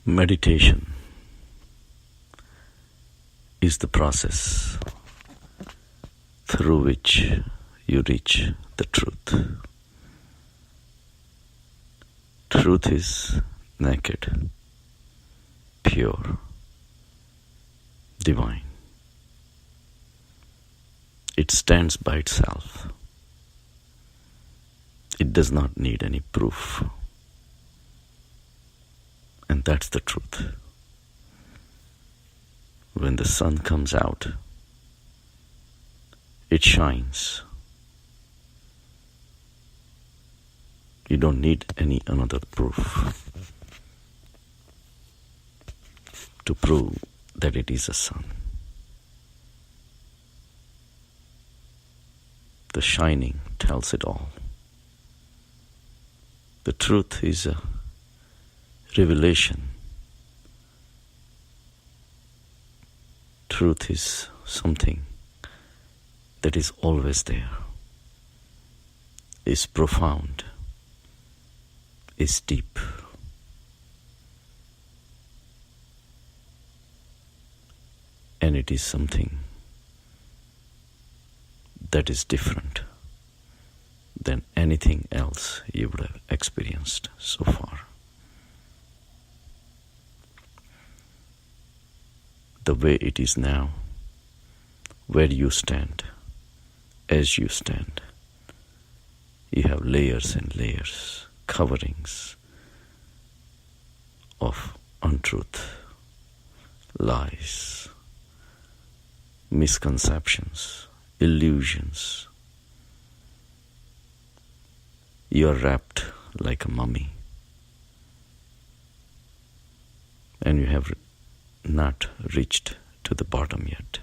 Meditation is the process through which you reach the truth. Truth is naked, pure, divine. It stands by itself. It does not need any proof. And that's the truth. When the sun comes out, it shines. You don't need any another proof to prove that it is a sun. The shining tells it all. The truth is a revelation. Truth is something that is always there, is profound, is deep. And it is something that is different than anything else you would have experienced so far. The way it is now, where you stand, as you stand, you have layers and layers, coverings of untruth, lies, misconceptions, illusions. You are wrapped like a mummy, and you have not reached to the bottom yet.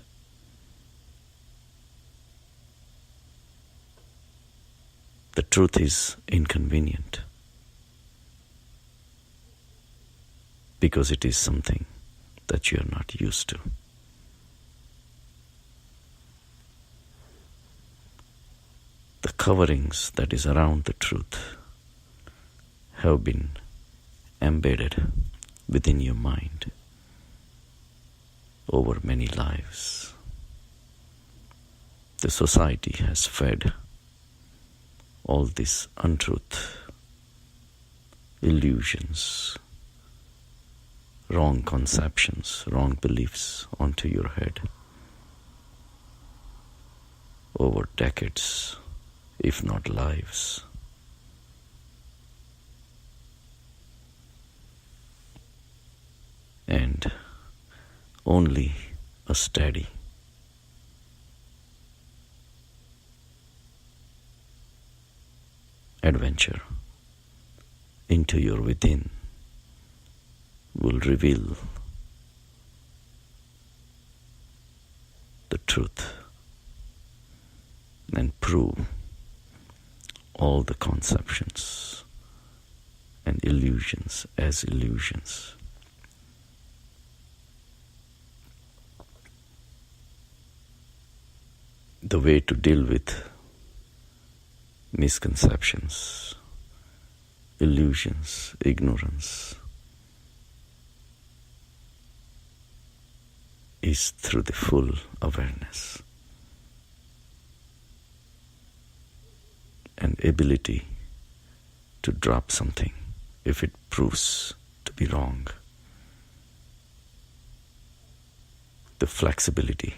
The truth is inconvenient because it is something that you are not used to. The coverings that is around the truth have been embedded within your mind over many lives. The society has fed all this untruth, illusions, wrong conceptions, wrong beliefs onto your head over decades, if not lives. And only a steady, adventure into your within will reveal the truth and prove all the conceptions and illusions as illusions. The way to deal with misconceptions, illusions, ignorance is through the full awareness and ability to drop something if it proves to be wrong. The flexibility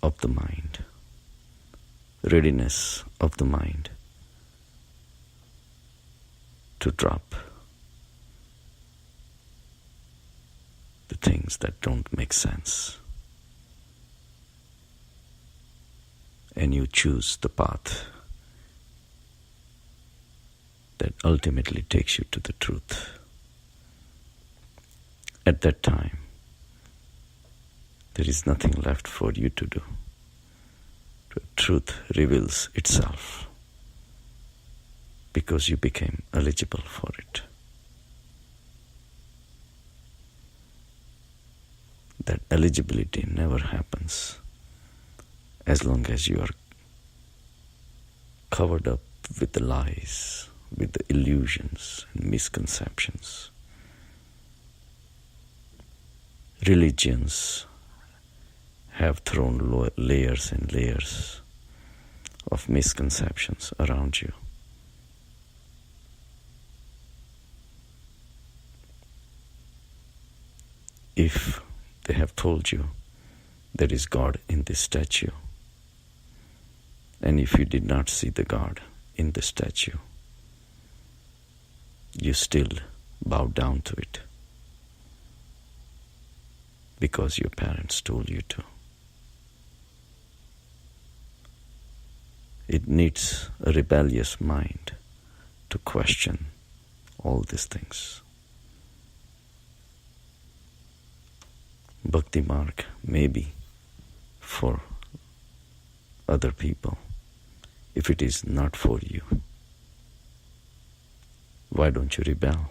of the mind, readiness of the mind to drop the things that don't make sense. And you choose the path that ultimately takes you to the truth. At that time, there is nothing left for you to do. The truth reveals itself because you became eligible for it. That eligibility never happens as long as you are covered up with the lies, with the illusions and misconceptions. Religions have thrown layers and layers of misconceptions around you. If they have told you there is God in this statue, and if you did not see the God in the statue, you still bow down to it because your parents told you to. It needs a rebellious mind to question all these things. Bhakti marg may be for other people. If it is not for you, why don't you rebel?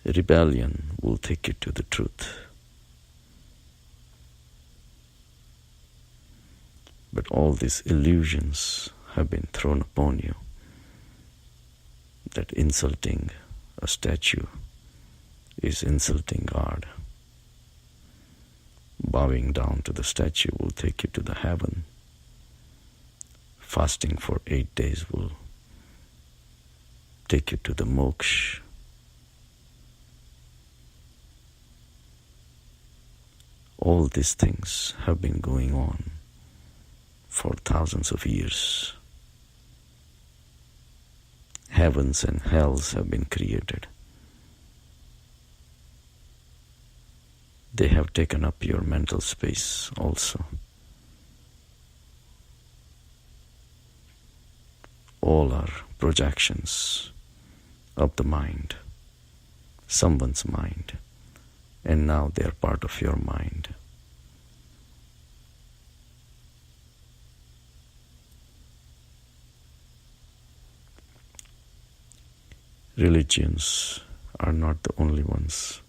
Rebellion will take you to the truth. But all these illusions have been thrown upon you that insulting a statue is insulting God. Bowing down to the statue will take you to the heaven. Fasting for 8 days will take you to the moksha. All these things have been going on for thousands of years. Heavens and hells have been created. They have taken up your mental space also. All are projections of the mind, someone's mind, and now they are part of your mind. Religions are not the only ones.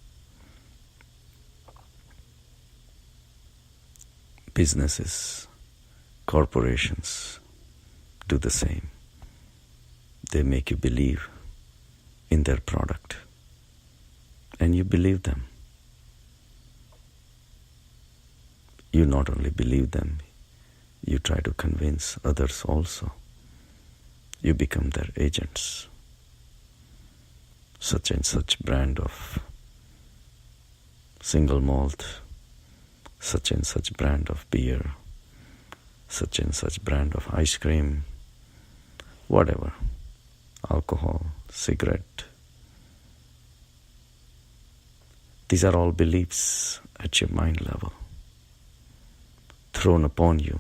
Businesses, corporations do the same. They make you believe in their product, and you believe them. You not only believe them, you try to convince others also. You become their agents. Such and such brand of single malt, such and such brand of beer, such and such brand of ice cream, whatever, alcohol, cigarette. These are all beliefs at your mind level, thrown upon you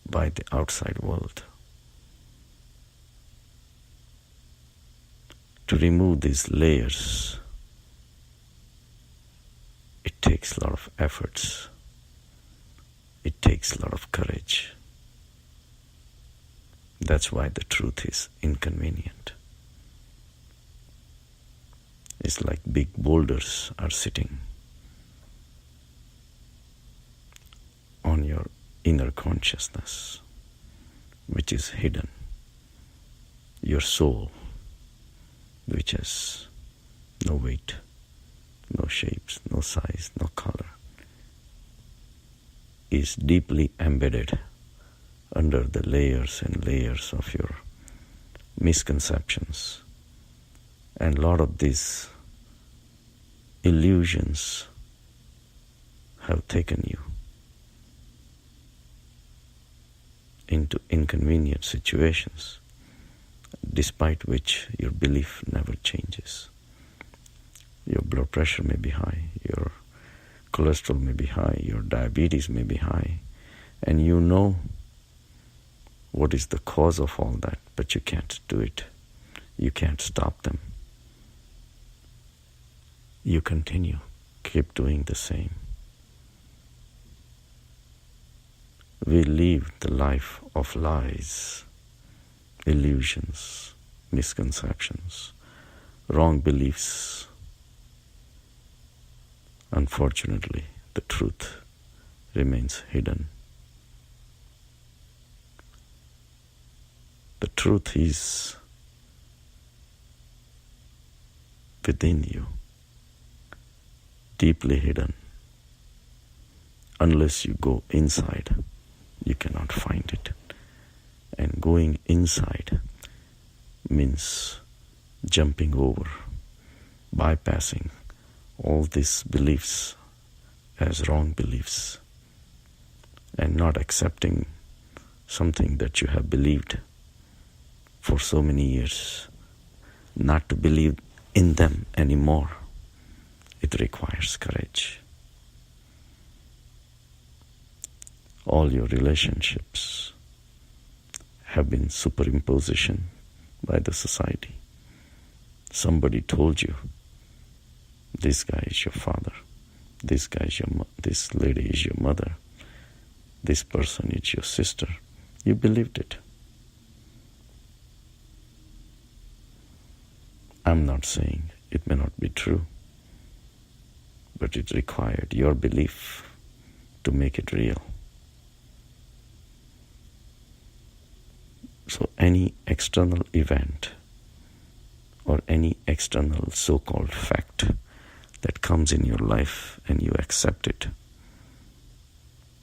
by the outside world. To remove these layers, it takes a lot of efforts. It takes a lot of courage. That's why the truth is inconvenient. It's like big boulders are sitting on your inner consciousness, which is hidden. Your soul, which has no weight, no shapes, no size, no color, is deeply embedded under the layers and layers of your misconceptions. And a lot of these illusions have taken you into inconvenient situations, despite which your belief never changes. Your blood pressure may be high, your cholesterol may be high, your diabetes may be high, and you know what is the cause of all that, but you can't do it. You can't stop them. You continue, keep doing the same. We live the life of lies, illusions, misconceptions, wrong beliefs. Unfortunately, the truth remains hidden. The truth is within you. deeply hidden. Unless you go inside, you cannot find it. And going inside means jumping over, bypassing all these beliefs as wrong beliefs, and not accepting something that you have believed for so many years, not to believe in them anymore. It requires courage. All your relationships have been superimposition by the society. Somebody told you, this guy is your father, this lady is your mother, this person is your sister. You believed it. I'm not saying it may not be true, but it required your belief to make it real. So any external event or any external so-called fact that comes in your life and you accept it,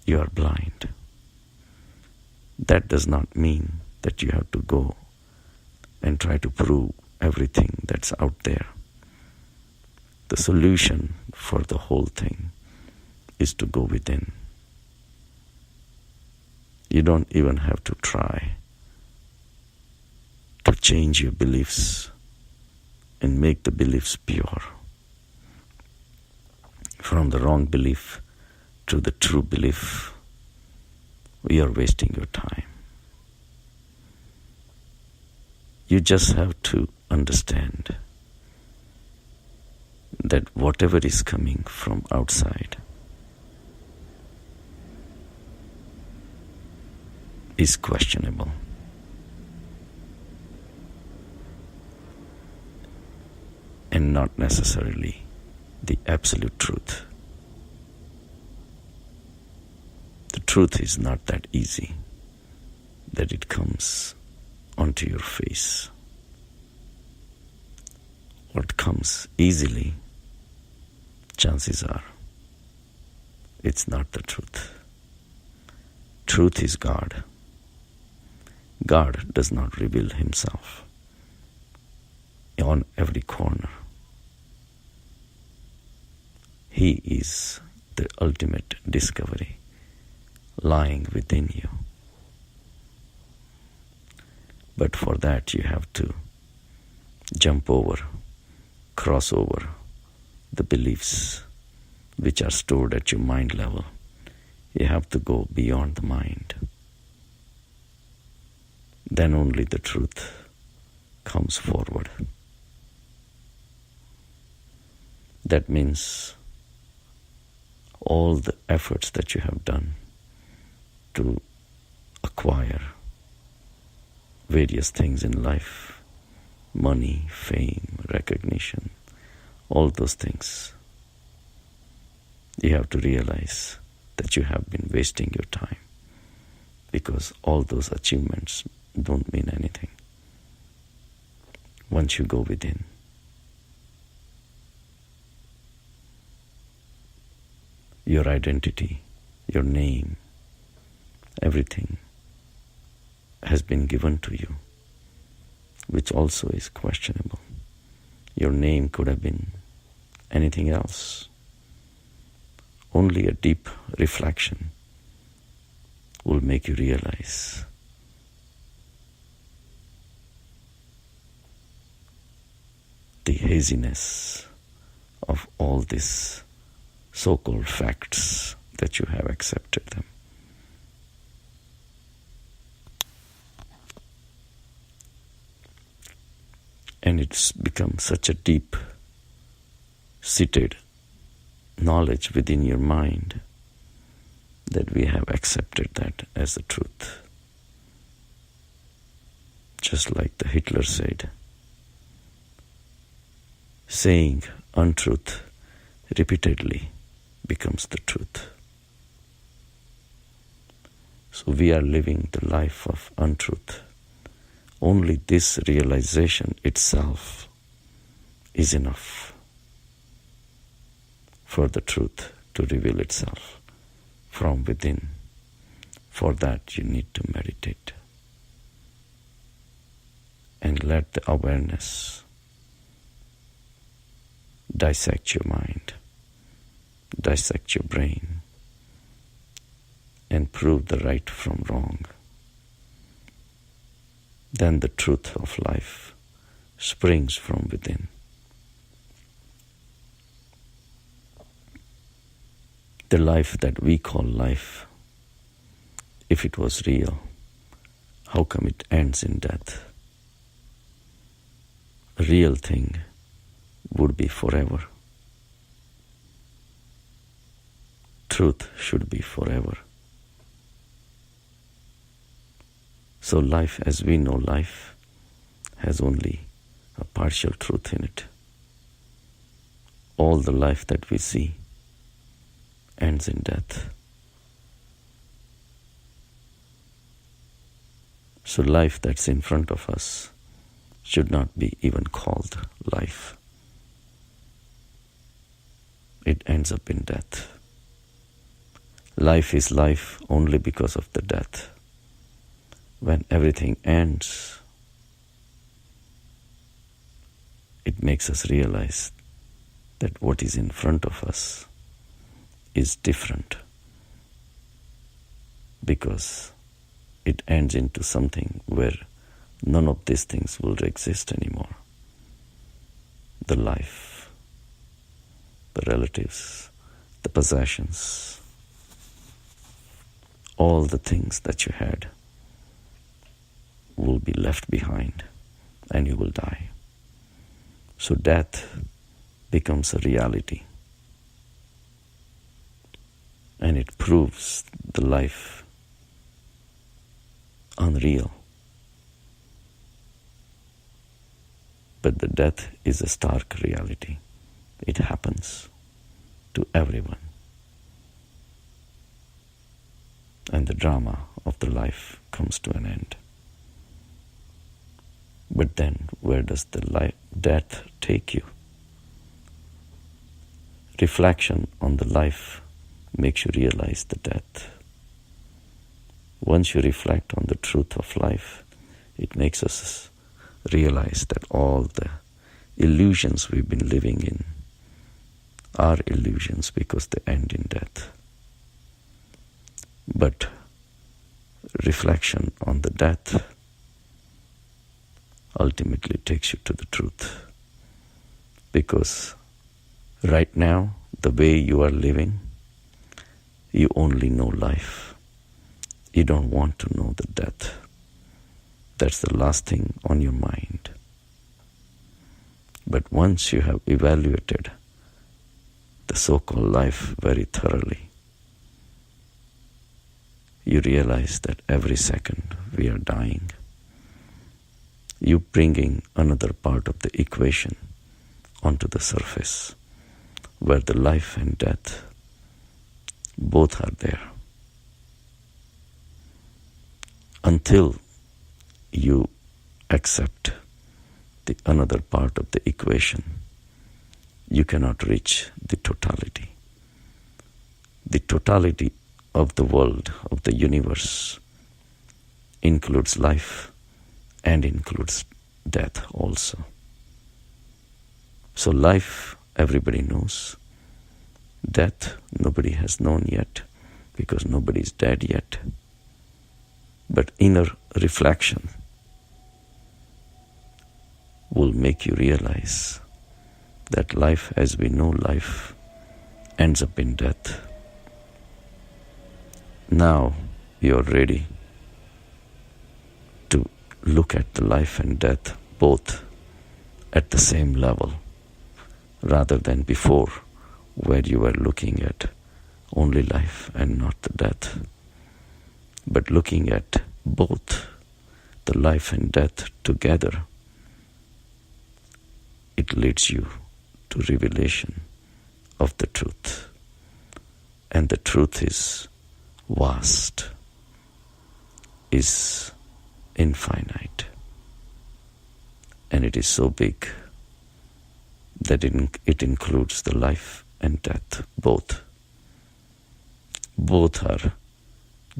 you are blind. That does not mean that you have to go and try to prove everything that's out there. The solution for the whole thing is to go within. You don't even have to try to change your beliefs and make the beliefs pure. From the wrong belief to the true belief, you are wasting your time. You just have to understand that whatever is coming from outside is questionable. And not necessarily the absolute truth. The truth is not that easy that it comes onto your face. What comes easily, chances are, it's not the truth. Truth is God. God does not reveal himself on every corner. He is the ultimate discovery lying within you. But for that you have to jump over, cross over the beliefs which are stored at your mind level. You have to go beyond the mind. Then only the truth comes forward. That means all the efforts that you have done to acquire various things in life, money, fame, recognition, all those things, you have to realize that you have been wasting your time, because all those achievements don't mean anything once you go within. Your identity, your name, everything has been given to you, which also is questionable. Your name could have been anything else. Only a deep reflection will make you realize the haziness of all these so-called facts that you have accepted them. And it's become such a deep-seated knowledge within your mind that we have accepted that as the truth. Just like the Hitler said, saying untruth repeatedly becomes the truth. So we are living the life of untruth. Only this realization itself is enough for the truth to reveal itself from within. For that you need to meditate and let the awareness dissect your mind, dissect your brain, and prove the right from wrong. Then the truth of life springs from within. The life that we call life, if it was real, how come it ends in death? A real thing would be forever. Truth should be forever. So life as we know life has only a partial truth in it. All the life that we see ends in death. So life that's in front of us should not be even called life. It ends up in death. Life is life only because of the death. When everything ends, it makes us realize that what is in front of us is different, because it ends into something where none of these things will exist anymore. The life, the relatives, the possessions, all the things that you had will be left behind and you will die. So death becomes a reality, and it proves the life unreal. But the death is a stark reality. It happens to everyone. And the drama of the life comes to an end. But then where does the death take you? Reflection on the life makes you realize the death. Once you reflect on the truth of life, it makes us realize that all the illusions we've been living in are illusions because they end in death. But reflection on the death ultimately takes you to the truth. Because right now, the way you are living, you only know life. You don't want to know the death. That's the last thing on your mind. But once you have evaluated the so-called life very thoroughly, you realize that every second we are dying. You bringing another part of the equation onto the surface, where the life and death both are there. Until you accept the another part of the equation, you cannot reach the totality. The totality of the world, of the universe, includes life and includes death also. So life, everybody knows. Death, nobody has known yet, because nobody is dead yet. But inner reflection will make you realize that life as we know life ends up in death. Now you are ready to look at the life and death both at the same level, rather than before, where you were looking at only life and not the death. But looking at both the life and death together, it leads you to revelation of the truth. And the truth is vast, is infinite, and it is so big that it includes the life and death, both. Both are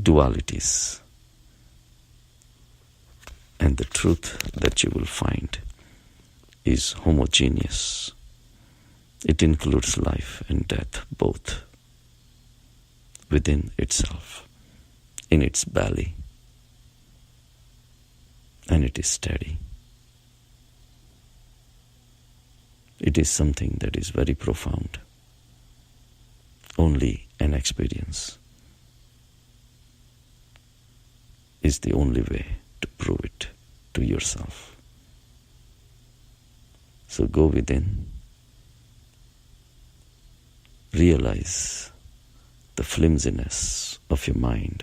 dualities. And the truth that you will find is homogeneous. It includes life and death, both, within itself, in its belly, and it is steady. It is something that is very profound. Only an experience is the only way to prove it to yourself. So go within, realize the flimsiness of your mind,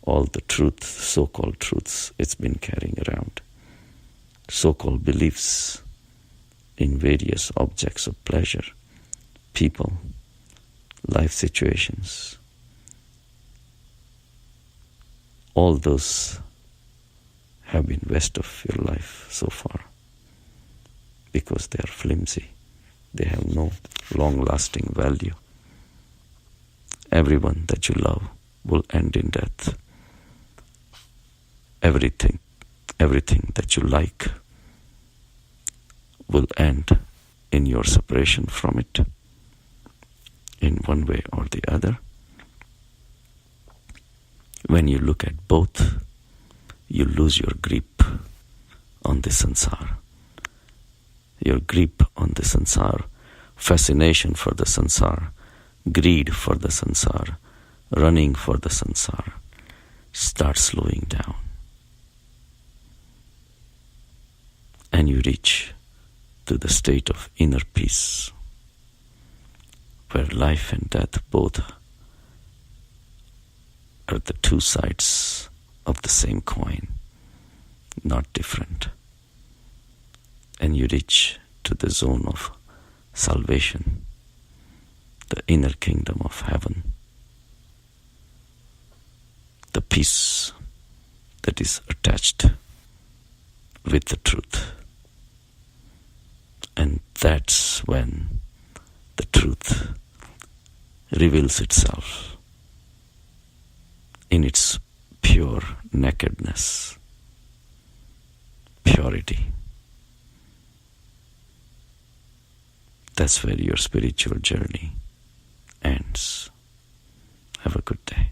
all the truth, so-called truths it's been carrying around, so-called beliefs in various objects of pleasure, people, life situations. All those have been waste of your life so far because they are flimsy. They have no long-lasting value. Everyone that you love will end in death. Everything that you like will end in your separation from it in one way or the other. When you look at both, you lose your grip on the sansar. Your grip on the sansar, fascination for the sansar, greed for the sansar, running for the sansar, start slowing down. And you reach to the state of inner peace, where life and death both are the two sides of the same coin, not different. And you reach to the zone of salvation, the inner kingdom of heaven, the peace that is attached with the truth. And that's when the truth reveals itself in its pure nakedness, purity. That's where your spiritual journey ends. Have a good day.